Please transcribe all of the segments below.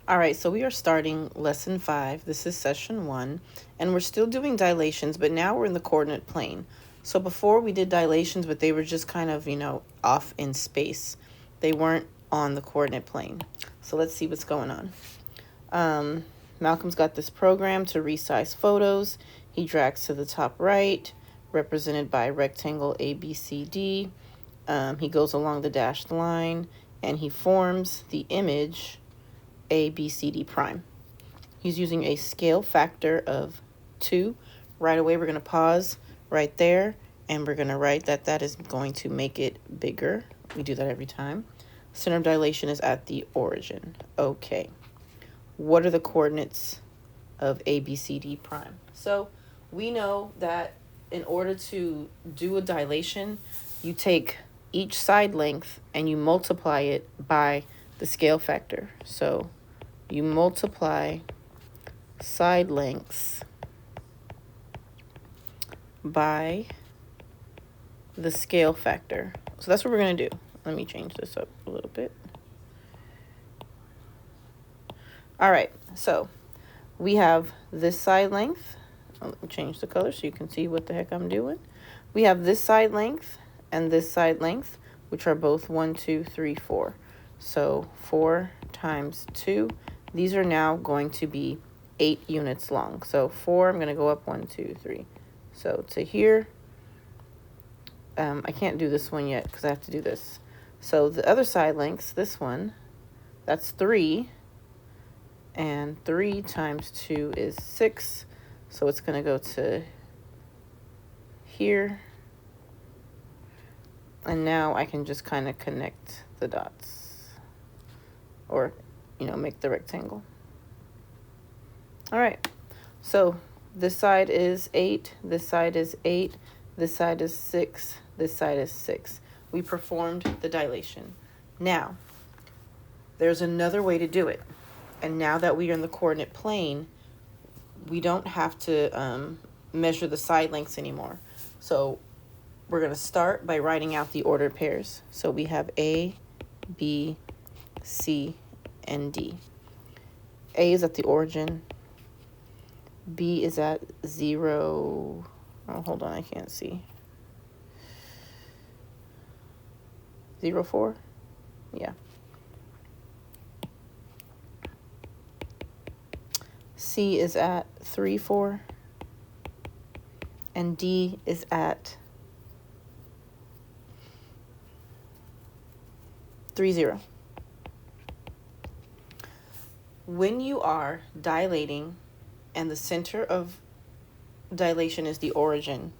All right, so we are starting lesson 5. This is session 1, and we're still doing dilations, but now we're in the coordinate plane. So before we did dilations, but they were just kind of, off in space. They weren't on the coordinate plane. So let's see what's going on. Malcolm's got this program to resize photos. He drags to the top right, represented by rectangle ABCD. He goes along the dashed line, and he forms the image ABCD prime. He's using a scale factor of 2. Right away, we're going to pause right there, and we're going to write that is going to make it bigger. We do that every time. Center of dilation is at the origin. Okay. What are the coordinates of ABCD prime? So we know that in order to do a dilation, you take each side length and you multiply it by the scale factor. So you multiply side lengths by the scale factor. So that's what we're going to do. Let me change this up a little bit. All right, so we have this side length. Let me change the color so you can see what the heck I'm doing. We have this side length and this side length, which are both 1, 2, 3, 4. So 4 times 2. These are now going to be 8 units long. So 4, I'm going to go up 1, 2, 3. So to here, I can't do this one yet because I have to do this. So the other side lengths, this one, that's 3. And 3 times 2 is 6. So it's going to go to here. And now I can just kind of connect the dots. Or, make the rectangle. All right. So this side is 8. This side is 8. This side is 6. This side is 6. We performed the dilation. Now, there's another way to do it. And now that we are in the coordinate plane, we don't have to measure the side lengths anymore. So we're going to start by writing out the ordered pairs. So we have A, B, C, and D. A is at the origin. B is at 0. Oh, hold on, I can't see. 0, 4? Yeah. C is at 3, 4. And D is at 3, 0. When you are dilating and the center of dilation is the origin,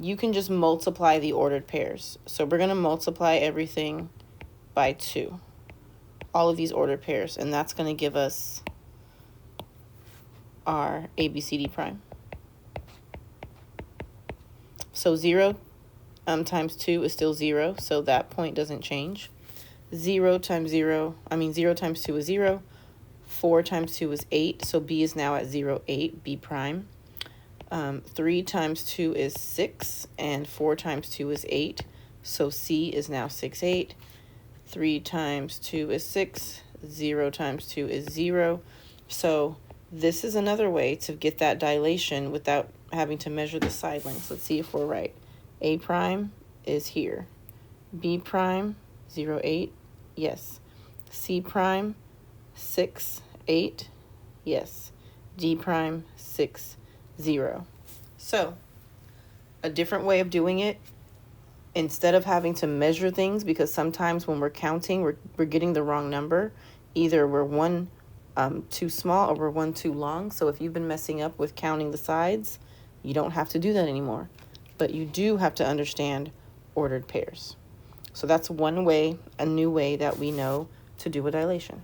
you can just multiply the ordered pairs. So we're going to multiply everything by 2. All of these ordered pairs. And that's going to give us our ABCD prime. So 0 times 2 is still 0. So that point doesn't change. 0 times 2 is 0. 4 times 2 is 8. So B is now at 0, 8, B prime. 3 times 2 is 6, and 4 times 2 is 8. So C is now 6, 8. 3 times 2 is 6. 0 times 2 is 0. So this is another way to get that dilation without having to measure the side lengths. Let's see if we're right. A prime is here. B prime, 0, 8. Yes. C prime, 6, 8. Yes. D prime, 6, 0. So a different way of doing it, instead of having to measure things, because sometimes when we're counting, we're getting the wrong number. Either we're one too small or we're one too long. So if you've been messing up with counting the sides, you don't have to do that anymore. But you do have to understand ordered pairs. So that's one way, a new way that we know to do a dilation.